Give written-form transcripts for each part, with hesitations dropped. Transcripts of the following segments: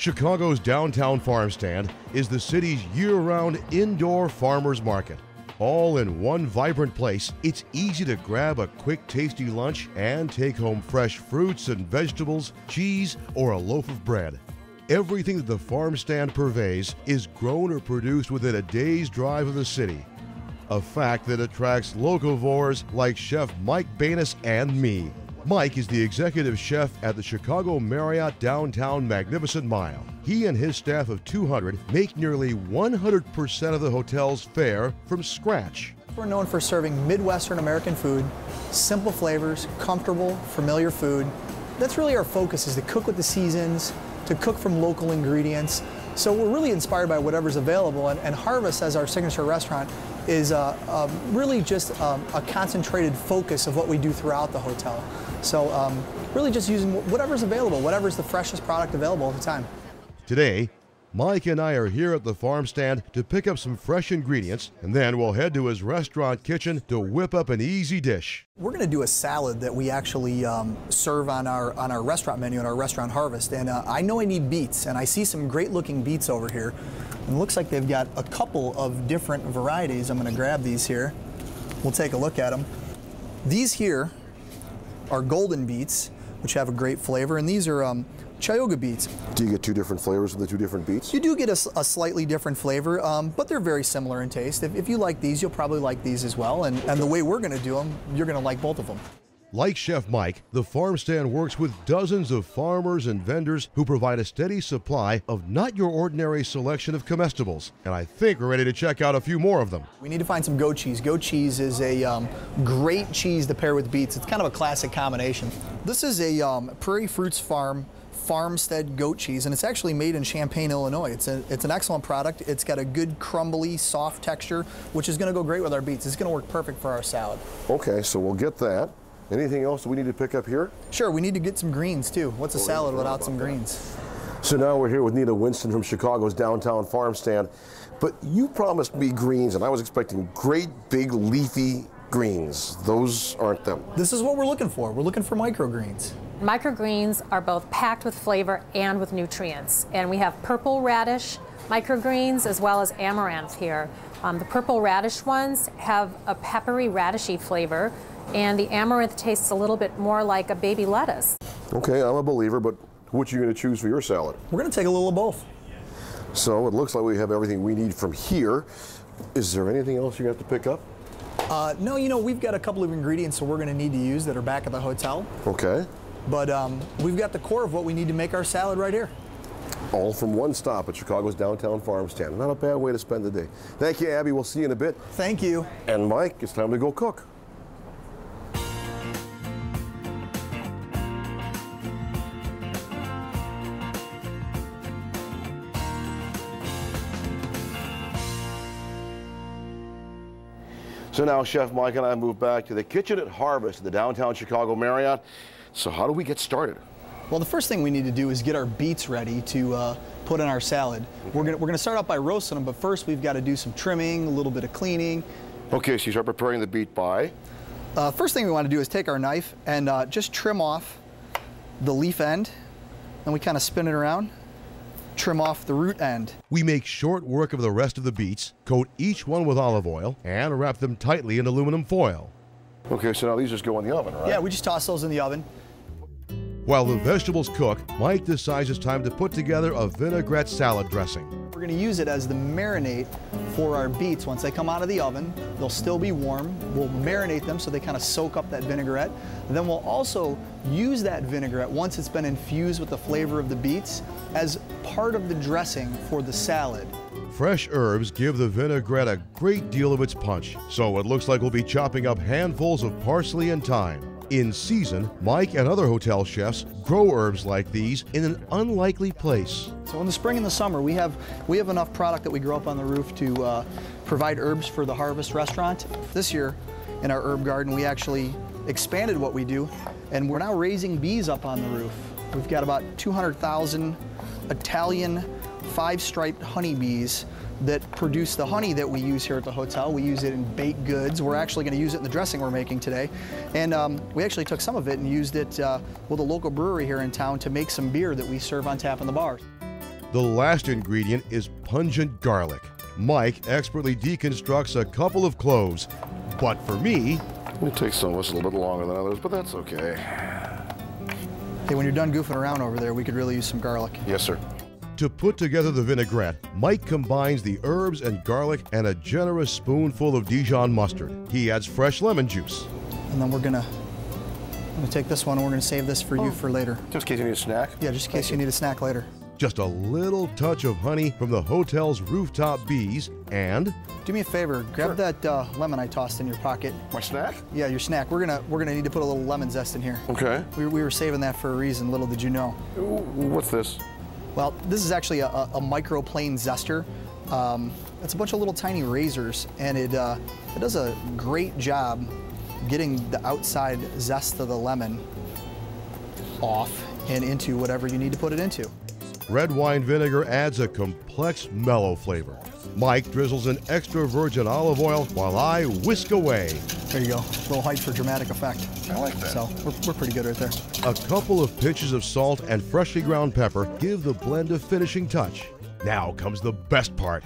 Chicago's Downtown Farmstand is the city's year-round indoor farmers market. All in one vibrant place, it's easy to grab a quick, tasty lunch and take home fresh fruits and vegetables, cheese, or a loaf of bread. Everything that the farm stand purveys is grown or produced within a day's drive of the city. A fact that attracts locavores like Chef Myk Banas and me. Myk is the executive chef at the Chicago Marriott Downtown Magnificent Mile. He and his staff of 200 make nearly 100% of the hotel's fare from scratch. We're known for serving Midwestern American food, simple flavors, comfortable, familiar food. That's really our focus, is to cook with the seasons, to cook from local ingredients. So we're really inspired by whatever's available, and Harvest, as our signature restaurant, is really just a concentrated focus of what we do throughout the hotel. So really just using whatever's available, whatever's the freshest product available at the time. Today, Myk and I are here at the farm stand to pick up some fresh ingredients, and then we'll head to his restaurant kitchen to whip up an easy dish. We're going to do a salad that we actually serve on our restaurant menu at our restaurant Harvest. And I know I need beets, and I see some great looking beets over here. And it looks like they've got a couple of different varieties. I'm going to grab these here. We'll take a look at them. These here are golden beets, which have a great flavor, and these are Chioggia beets. Do you get two different flavors of the two different beets? You do get a slightly different flavor, but they're very similar in taste. If you like these, you'll probably like these as well. And the way we're going to do them, you're going to like both of them. Like Chef Myk, the farm stand works with dozens of farmers and vendors who provide a steady supply of not your ordinary selection of comestibles. And I think we're ready to check out a few more of them. We need to find some goat cheese. Goat cheese is a great cheese to pair with beets. It's kind of a classic combination. This is a Prairie Fruits Farmstead goat cheese, and it's actually made in Champaign, Illinois. It's an excellent product. It's got a good crumbly, soft texture, which is going to go great with our beets. It's going to work perfect for our salad. Okay, so we'll get that. Anything else that we need to pick up here? Sure, we need to get some greens too. What's a salad without some greens? So now we're here with Nita Winston from Chicago's Downtown Farmstand. But you promised me greens, and I was expecting great big leafy greens. Those aren't them. This is what we're looking for. We're looking for microgreens. Microgreens are both packed with flavor and with nutrients. And we have purple radish microgreens as well as amaranth here. The purple radish ones have a peppery, radishy flavor, and the amaranth tastes a little bit more like a baby lettuce. Okay, I'm a believer, but what are you going to choose for your salad? We're going to take a little of both. So it looks like we have everything we need from here. Is there anything else you have to pick up? No, you know, we've got a couple of ingredients that we're going to need to use that are back at the hotel. Okay. But we've got the core of what we need to make our salad right here. All from one stop at Chicago's Downtown Farmstand. Not a bad way to spend the day. Thank you, Abby. We'll see you in a bit. Thank you. And Myk, it's time to go cook. So now Chef Myk and I move back to the kitchen at Harvest at the Downtown Chicago Marriott. So how do we get started? Well, the first thing we need to do is get our beets ready to put in our salad. Okay. We're gonna start out by roasting them, but first we've got to do some trimming, a little bit of cleaning. Okay, so you start preparing the beet by? First thing we want to do is take our knife and just trim off the leaf end, and we kind of spin it around. Trim off the root end. We make short work of the rest of the beets, coat each one with olive oil, and wrap them tightly in aluminum foil. Okay, so now these just go in the oven, right? Yeah, we just toss those in the oven. While the vegetables cook, Myk decides it's time to put together a vinaigrette salad dressing. We're going to use it as the marinade for our beets. Once they come out of the oven, they'll still be warm. We'll marinate them so they kind of soak up that vinaigrette. And then we'll also use that vinaigrette, once it's been infused with the flavor of the beets, as part of the dressing for the salad. Fresh herbs give the vinaigrette a great deal of its punch, so it looks like we'll be chopping up handfuls of parsley and thyme. In season, Myk and other hotel chefs grow herbs like these in an unlikely place. So in the spring and the summer, we have enough product that we grow up on the roof to provide herbs for the Harvest restaurant. This year, in our herb garden, we actually expanded what we do, and we're now raising bees up on the roof. We've got about 200,000 Italian 5-striped honeybees that produce the honey that we use here at the hotel. We use it in baked goods. We're actually going to use it in the dressing we're making today. And we actually took some of it and used it with a local brewery here in town to make some beer that we serve on tap in the bars. The last ingredient is pungent garlic. Myk expertly deconstructs a couple of cloves, but for me, it takes some of us a little bit longer than others, but that's okay. Hey, when you're done goofing around over there, we could really use some garlic. Yes, sir. To put together the vinaigrette, Myk combines the herbs and garlic and a generous spoonful of Dijon mustard. He adds fresh lemon juice. And then I'm gonna take this one and we're gonna save this for you for later. Just in case you need a snack? Yeah, just in case you need a snack later. Just a little touch of honey from the hotel's rooftop bees, and do me a favor, grab that lemon I tossed in your pocket. My snack? Yeah, your snack. We're gonna need to put a little lemon zest in here. Okay. We were saving that for a reason. Little did you know. What's this? Well, this is actually a Microplane Zester. It's a bunch of little tiny razors, and it does a great job getting the outside zest of the lemon off and into whatever you need to put it into. red wine vinegar adds a complex, mellow flavor. Myk drizzles in extra virgin olive oil while I whisk away. There you go. A little height for dramatic effect. I like that. So we're pretty good right there. A couple of pinches of salt and freshly ground pepper give the blend a finishing touch. Now comes the best part.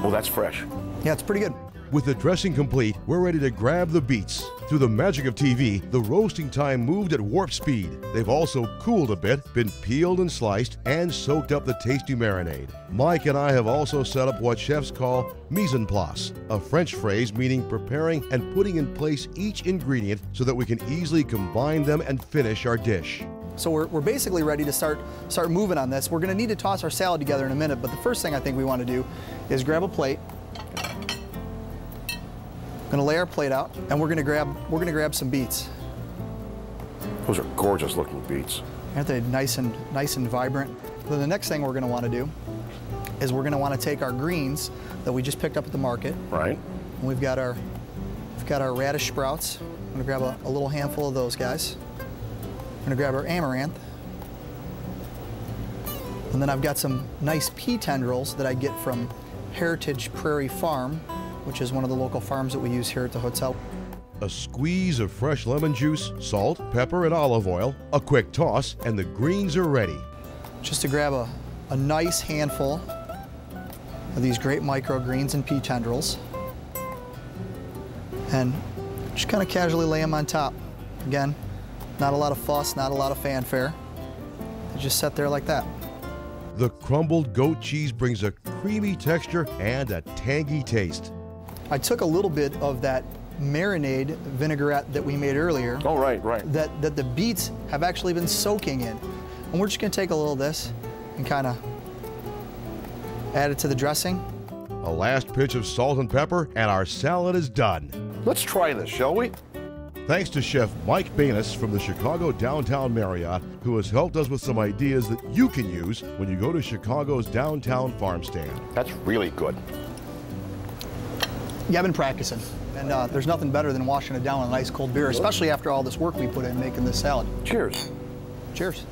Oh, that's fresh. Yeah, it's pretty good. With the dressing complete, we're ready to grab the beets. Through the magic of TV, the roasting time moved at warp speed. They've also cooled a bit, been peeled and sliced, and soaked up the tasty marinade. Myk and I have also set up what chefs call mise en place, a French phrase meaning preparing and putting in place each ingredient so that we can easily combine them and finish our dish. So we're basically ready to start moving on this. We're gonna need to toss our salad together in a minute, but the first thing I think we wanna do is grab a plate. Gonna lay our plate out, and we're gonna grab some beets. Those are gorgeous looking beets. Aren't they nice and vibrant? Then the next thing we're gonna wanna do is we're gonna wanna take our greens that we just picked up at the market. Right. And we've got our radish sprouts. I'm gonna grab a little handful of those guys. I'm gonna grab our amaranth. And then I've got some nice pea tendrils that I get from Heritage Prairie Farm, which is one of the local farms that we use here at the hotel. A squeeze of fresh lemon juice, salt, pepper, and olive oil, a quick toss, and the greens are ready. Just to grab a nice handful of these great microgreens and pea tendrils, and just kind of casually lay them on top. Again, not a lot of fuss, not a lot of fanfare. They just sit there like that. The crumbled goat cheese brings a creamy texture and a tangy taste. I took a little bit of that marinade vinaigrette that we made earlier. Oh, right. That the beets have actually been soaking in. And we're just gonna take a little of this and kind of add it to the dressing. A last pinch of salt and pepper, and our salad is done. Let's try this, shall we? Thanks to Chef Myk Banas from the Chicago Downtown Marriott, who has helped us with some ideas that you can use when you go to Chicago's Downtown Farmstand. That's really good. Yeah, I've been practicing. And there's nothing better than washing it down with a nice cold beer, especially after all this work we put in making this salad. Cheers. Cheers.